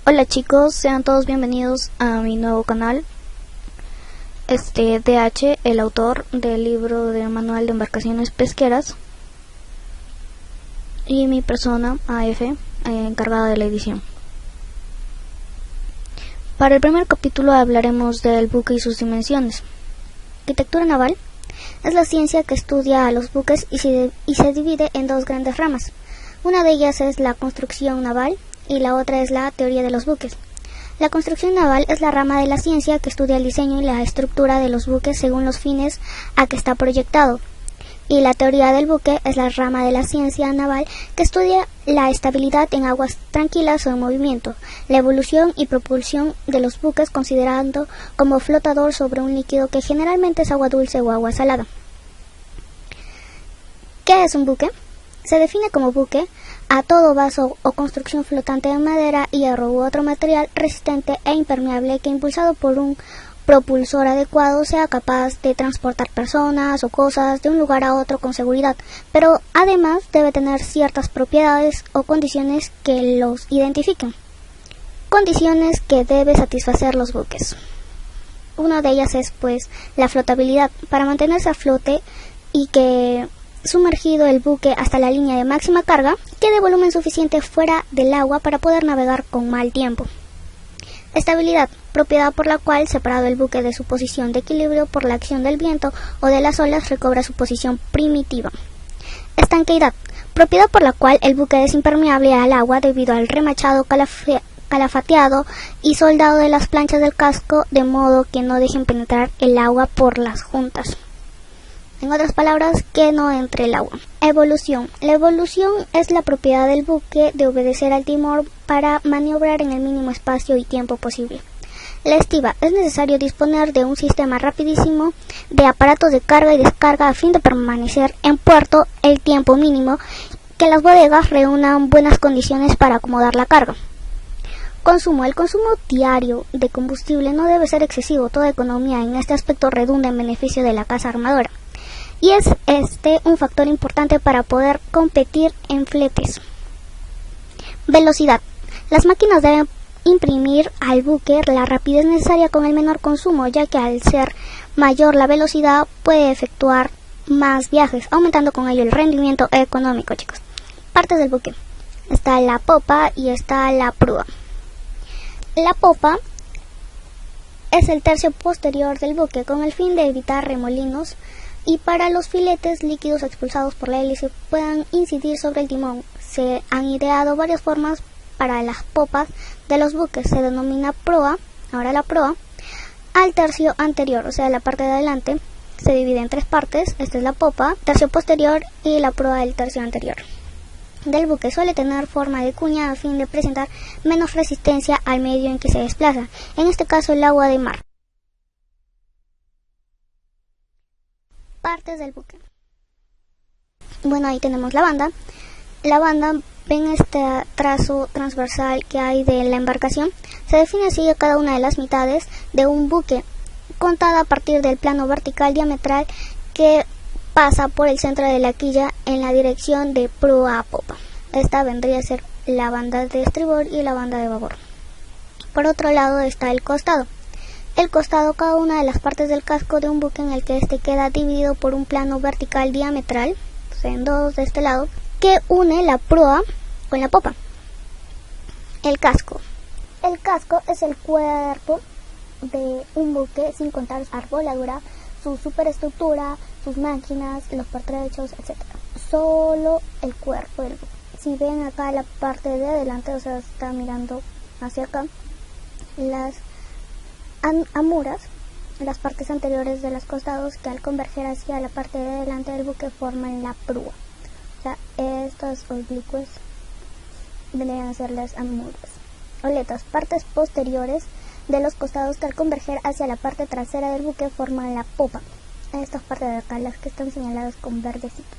Hola chicos, sean todos bienvenidos a mi nuevo canal. DH, el autor del libro de Manual de Embarcaciones Pesqueras, y mi persona, AF, encargada de la edición. Para el primer capítulo hablaremos del buque y sus dimensiones. Arquitectura naval es la ciencia que estudia a los buques y se divide en dos grandes ramas. Una de ellas es la construcción naval y la otra es la teoría de los buques. La construcción naval es la rama de la ciencia que estudia el diseño y la estructura de los buques según los fines a que está proyectado. Y la teoría del buque es la rama de la ciencia naval que estudia la estabilidad en aguas tranquilas o en movimiento, la evolución y propulsión de los buques considerando como flotador sobre un líquido que generalmente es agua dulce o agua salada. ¿Qué es un buque? Se define como buque a todo vaso o construcción flotante de madera, hierro u otro material resistente e impermeable que, impulsado por un propulsor adecuado, sea capaz de transportar personas o cosas de un lugar a otro con seguridad, pero además debe tener ciertas propiedades o condiciones que los identifiquen. Condiciones que debe satisfacer los buques. Una de ellas es, la flotabilidad. Para mantenerse a flote y que sumergido el buque hasta la línea de máxima carga, quede volumen suficiente fuera del agua para poder navegar con mal tiempo. Estabilidad, propiedad por la cual, separado el buque de su posición de equilibrio por la acción del viento o de las olas, recobra su posición primitiva. Estanqueidad, propiedad por la cual el buque es impermeable al agua debido al remachado calafateado y soldado de las planchas del casco, de modo que no dejen penetrar el agua por las juntas. En otras palabras, que no entre el agua. Evolución. La evolución es la propiedad del buque de obedecer al timón para maniobrar en el mínimo espacio y tiempo posible. La estiva. Es necesario disponer de un sistema rapidísimo de aparatos de carga y descarga a fin de permanecer en puerto el tiempo mínimo, que las bodegas reúnan buenas condiciones para acomodar la carga. Consumo. El consumo diario de combustible no debe ser excesivo. Toda economía en este aspecto redunda en beneficio de la casa armadora. Y es un factor importante para poder competir en fletes. Velocidad. Las máquinas deben imprimir al buque la rapidez necesaria con el menor consumo, ya que al ser mayor la velocidad puede efectuar más viajes, aumentando con ello el rendimiento económico, chicos. Partes del buque. Está la popa y está la proa. La popa es el tercio posterior del buque con el fin de evitar remolinos y para los filetes líquidos expulsados por la hélice puedan incidir sobre el timón. Se han ideado varias formas para las popas de los buques. Se denomina proa, ahora la proa, al tercio anterior, o sea, la parte de adelante se divide en tres partes. Esta es la popa, tercio posterior, y la proa del tercio anterior del buque. Suele tener forma de cuña a fin de presentar menos resistencia al medio en que se desplaza, en este caso el agua de mar. Partes del buque. Bueno, ahí tenemos la banda. La banda, ven este trazo transversal que hay de la embarcación. Se define así a cada una de las mitades de un buque, contada a partir del plano vertical diametral que pasa por el centro de la quilla en la dirección de proa a popa. Esta vendría a ser la banda de estribor y la banda de babor. Por otro lado está el costado. El costado, cada una de las partes del casco de un buque en el que éste queda dividido por un plano vertical diametral, o sea, en dos de este lado, que une la proa con la popa. El casco. El casco es el cuerpo de un buque, sin contar su arboladura, su superestructura, sus máquinas, los pertrechos, etc. Solo el cuerpo del buque. Si ven acá la parte de adelante, o sea, está mirando hacia acá, las amuras, las partes anteriores de los costados, que al converger hacia la parte de delante del buque forman la proa. O sea, estos oblicuos vendrían a ser las amuras. Oletas, partes posteriores de los costados que al converger hacia la parte trasera del buque forman la popa. Estas partes de acá, las que están señaladas con verdecito.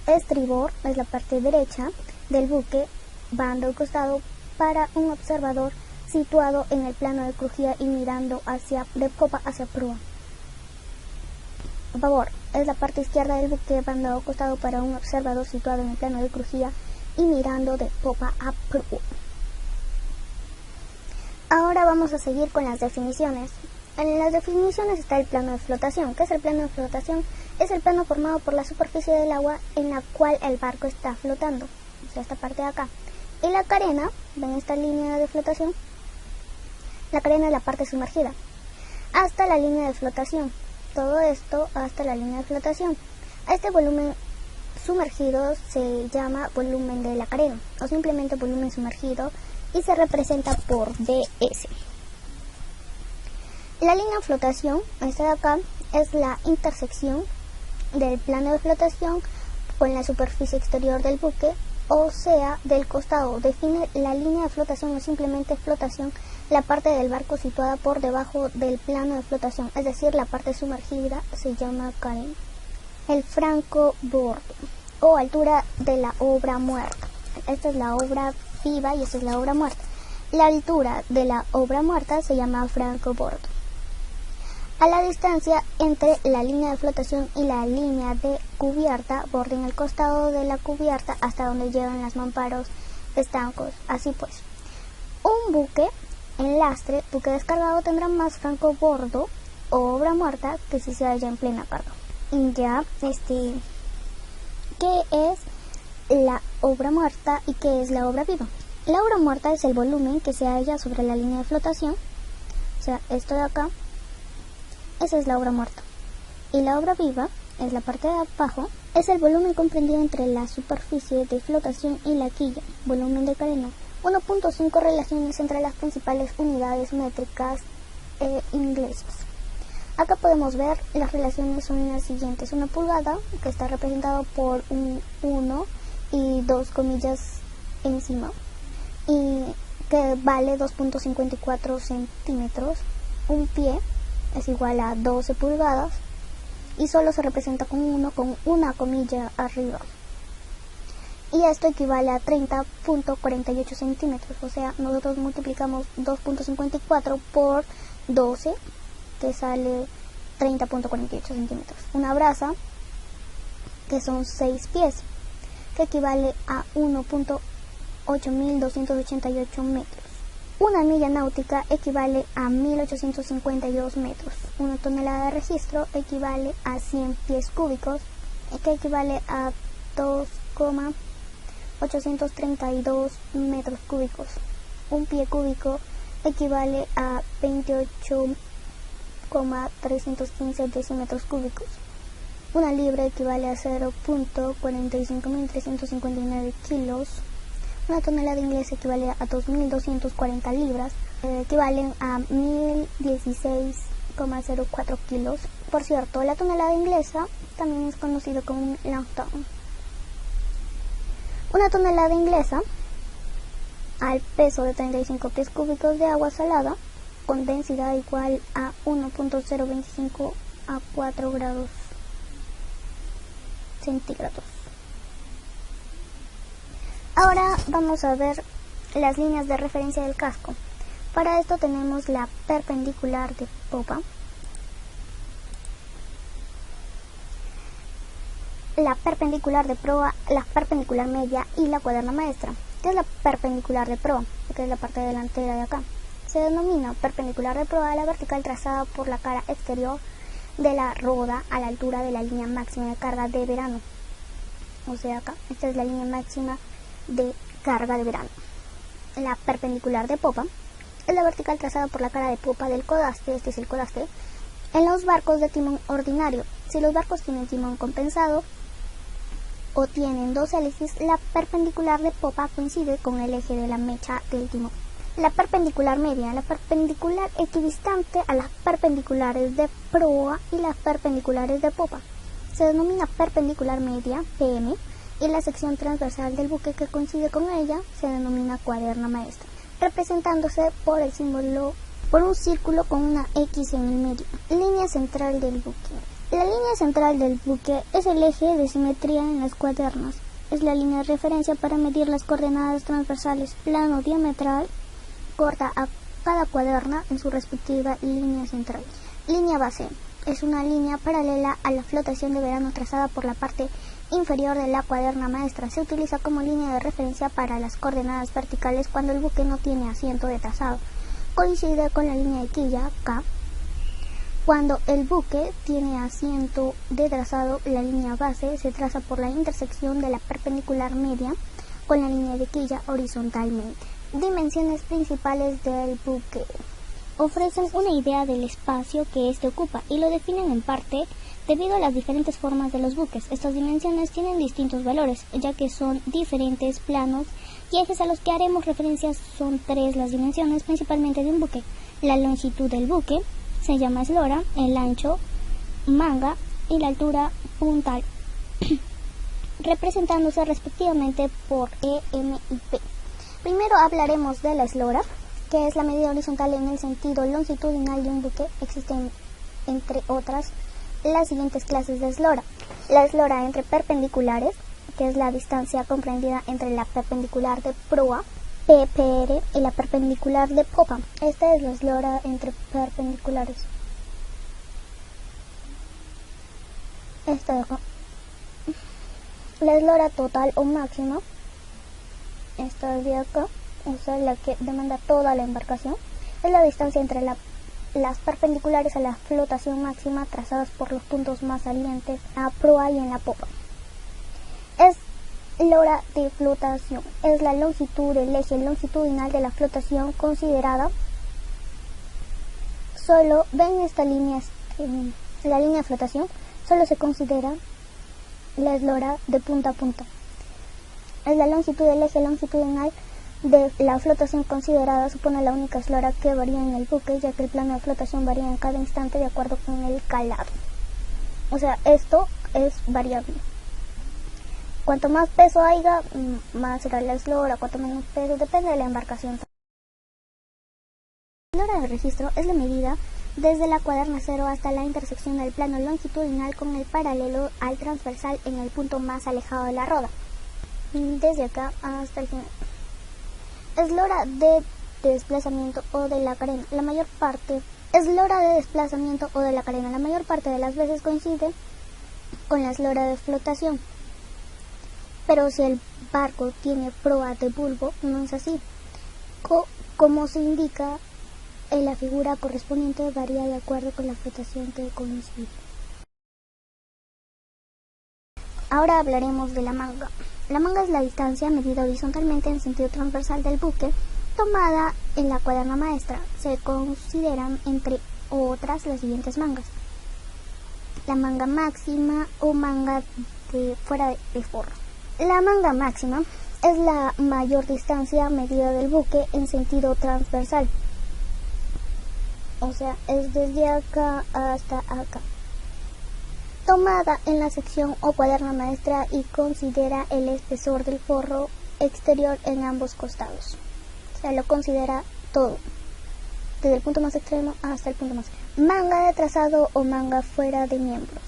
Estribor es la parte derecha del buque, banda al costado para un observador situado en el plano de crujía y mirando de popa hacia proa. Babor es la parte izquierda del buque, banda al costado para un observador situado en el plano de crujía y mirando de popa a proa. vamos a seguir con las definiciones. En las definiciones está el plano de flotación. ¿Qué es el plano de flotación? Es el plano formado por la superficie del agua en la cual el barco está flotando, o sea, esta parte de acá. Y la carena, ven esta línea de flotación, la carena es la parte sumergida, hasta la línea de flotación. Todo esto hasta la línea de flotación. A este volumen sumergido se llama volumen de la carena, o simplemente volumen sumergido, y se representa por ds. La línea de flotación, esta de acá, es la intersección del plano de flotación con la superficie exterior del buque, o sea, del costado. Define la línea de flotación o simplemente flotación la parte del barco situada por debajo del plano de flotación, es decir, la parte sumergida se llama carena. El francobordo, o altura de la obra muerta. Esta es la obra viva y esta es la obra muerta. La altura de la obra muerta se llama francobordo. A la distancia entre la línea de flotación y la línea de cubierta, borde en el costado de la cubierta hasta donde llegan las mamparos estancos. Así pues, un buque en lastre, buque descargado, tendrá más francobordo o obra muerta que si se halla en plena carga. Ya, ¿qué es la obra muerta y qué es la obra viva? La obra muerta es el volumen que se halla sobre la línea de flotación, o sea, esto de acá. Esa es la obra muerta. Y la obra viva, es la parte de abajo, es el volumen comprendido entre la superficie de flotación y la quilla, volumen de carena. 1.5 relaciones entre las principales unidades métricas inglesas. Acá podemos ver las relaciones son las siguientes. Una pulgada, que está representado por un 1 y 2 comillas encima, y que vale 2.54 centímetros. Un pie es igual a 12 pulgadas y solo se representa con una comilla arriba, y esto equivale a 30.48 centímetros, o sea, nosotros multiplicamos 2.54 por 12 que sale 30.48 centímetros. Una braza, que son 6 pies, que equivale a 1.8288 metros. Una milla náutica equivale a 1852 metros. Una tonelada de registro equivale a 100 pies cúbicos, que equivale a 2,832 metros cúbicos. Un pie cúbico equivale a 28,315 decímetros cúbicos. Una libra equivale a 0.45359 kilos. Una tonelada inglesa equivale a 2.240 libras, equivalen a 1.016,04 kilos. Por cierto, la tonelada inglesa también es conocido como un Langton. Una tonelada inglesa, al peso de 35 pies cúbicos de agua salada, con densidad igual a 1.025 a 4 grados centígrados. Ahora vamos a ver las líneas de referencia del casco. Para esto tenemos la perpendicular de popa, la perpendicular de proa, la perpendicular media y la cuaderna maestra. ¿Qué es la perpendicular de proa? Que es la parte delantera de acá. Se denomina perpendicular de proa a la vertical trazada por la cara exterior de la roda a la altura de la línea máxima de carga de verano. O sea, acá, esta es la línea máxima de carga de verano. La perpendicular de popa es la vertical trazada por la cara de popa del codaste, este es el codaste, en los barcos de timón ordinario. Si los barcos tienen timón compensado o tienen dos hélices, la perpendicular de popa coincide con el eje de la mecha del timón. La perpendicular media, la perpendicular equidistante a las perpendiculares de proa y las perpendiculares de popa. Se denomina perpendicular media, PM, y la sección transversal del buque que coincide con ella se denomina cuaderna maestra, representándose por el símbolo, por un círculo con una X en el medio. Línea central del buque. La línea central del buque es el eje de simetría en las cuadernas. Es la línea de referencia para medir las coordenadas transversales. Plano diametral corta a cada cuaderna en su respectiva línea central. Línea base. Es una línea paralela a la flotación de verano trazada por la parte inferior de la cuaderna maestra. Se utiliza como línea de referencia para las coordenadas verticales cuando el buque no tiene asiento de trazado. coincide con la línea de quilla K. Cuando el buque tiene asiento de trazado, la línea base se traza por la intersección de la perpendicular media con la línea de quilla horizontalmente. Dimensiones principales del buque. Ofrecen una idea del espacio que éste ocupa y lo definen en parte debido a las diferentes formas de los buques. Estas dimensiones tienen distintos valores, ya que son diferentes planos y ejes a los que haremos referencia. Son tres las dimensiones principalmente de un buque: la longitud del buque se llama eslora, el ancho, manga, y la altura, puntal, representándose respectivamente por E, M y P. Primero hablaremos de la eslora, que es la medida horizontal en el sentido longitudinal de un buque. Existen, entre otras, las siguientes clases de eslora: la eslora entre perpendiculares, que es la distancia comprendida entre la perpendicular de proa, PPR, y la perpendicular de popa. Esta es la eslora entre perpendiculares. Esta de acá. La eslora total o máxima, esta de acá, o sea, la que demanda toda la embarcación, es la distancia entre las perpendiculares a la flotación máxima trazadas por los puntos más salientes a proa y en la popa. Es eslora de flotación. Es la longitud del eje longitudinal de la flotación considerada. Solo ven esta línea, la línea de flotación, solo se considera la eslora de punta a punta. Es la longitud del eje longitudinal de la flotación considerada. Supone la única eslora que varía en el buque, ya que el plano de flotación varía en cada instante de acuerdo con el calado. O sea, esto es variable. Cuanto más peso haya, más será la eslora. Cuanto menos peso, depende de la embarcación. La eslora de registro es la medida desde la cuaderna cero hasta la intersección del plano longitudinal con el paralelo al transversal en el punto más alejado de la roda, desde acá hasta el final. Eslora de desplazamiento o de la carena. La mayor parte de las veces coincide con la eslora de flotación. Pero si el barco tiene proa de bulbo, no es así. Como se indica en la figura correspondiente, varía de acuerdo con la flotación que coincide. Ahora hablaremos de la manga. La manga es la distancia medida horizontalmente en sentido transversal del buque, tomada en la cuaderna maestra. Se consideran, entre otras, las siguientes mangas: la manga máxima o manga de fuera de forro. La manga máxima es la mayor distancia medida del buque en sentido transversal, o sea, es desde acá hasta acá, tomada en la sección o cuaderna maestra, y considera el espesor del forro exterior en ambos costados. O sea, lo considera todo, desde el punto más extremo hasta el punto más extremo. Manga de trazado o manga fuera de miembros.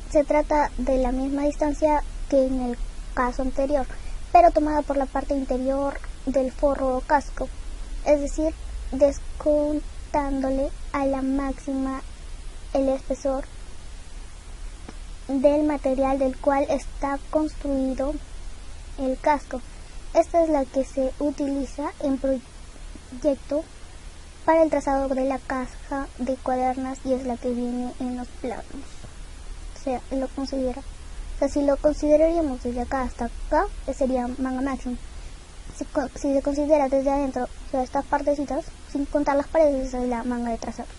Se trata de la misma distancia que en el caso anterior, pero tomada por la parte interior del forro o casco, es decir, descontándole a la máxima el espesor del material del cual está construido el casco. Esta es la que se utiliza en proyecto para el trazado de la caja de cuadernas y es la que viene en los planos. O sea, lo considera. O sea, si lo consideraríamos desde acá hasta acá, sería manga máxima. Si se considera desde adentro, o sea, estas partecitas, sin contar las paredes, esa es la manga de trazado.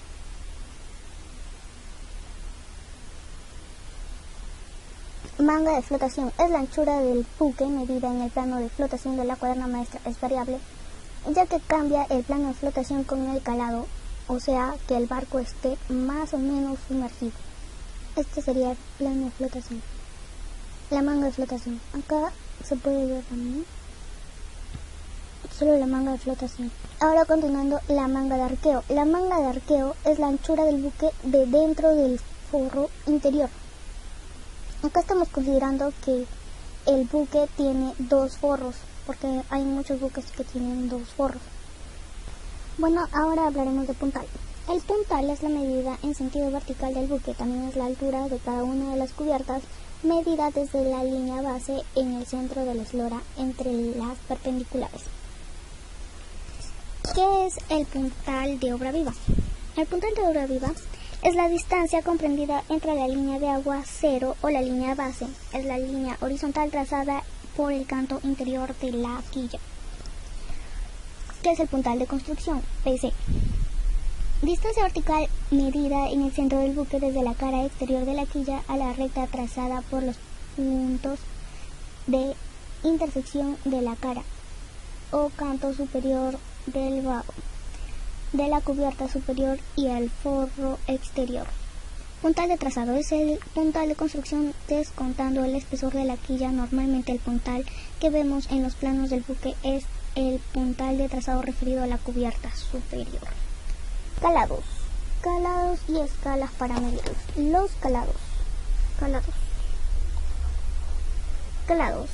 Manga de flotación es la anchura del buque medida en el plano de flotación de la cuaderna maestra. Es variable, ya que cambia el plano de flotación con el calado, o sea que el barco esté más o menos sumergido. Este sería el plano de flotación. La manga de flotación. Acá se puede ver también solo la manga de flotación. Ahora continuando, la manga de arqueo. La manga de arqueo es la anchura del buque de dentro del forro interior. Acá estamos considerando que el buque tiene dos forros, porque hay muchos buques que tienen dos forros. Bueno, ahora hablaremos de puntal. El puntal es la medida en sentido vertical del buque, también es la altura de cada una de las cubiertas, medida desde la línea base en el centro de la eslora entre las perpendiculares. ¿Qué es el puntal de obra viva? El puntal de obra viva es la distancia comprendida entre la línea de agua cero o la línea base. Es la línea horizontal trazada por el canto interior de la quilla. ¿Qué es el puntal de construcción? PC. Distancia vertical medida en el centro del buque desde la cara exterior de la quilla a la recta trazada por los puntos de intersección de la cara o canto superior del vago, de la cubierta superior y el forro exterior. Puntal de trazado es el puntal de construcción descontando el espesor de la quilla. Normalmente el puntal que vemos en los planos del buque es el puntal de trazado referido a la cubierta superior. Calados. Calados y escalas para medirlos. Los calados. Calado.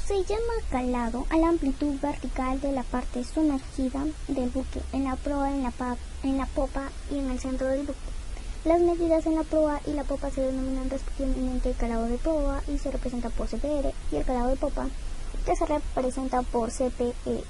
Se llama calado a la amplitud vertical de la parte sumergida del buque, en la proa, en la popa y en el centro del buque. Las medidas en la proa y la popa se denominan respectivamente calado de proa y se representa por CPR, y el calado de popa que se representa por CPE.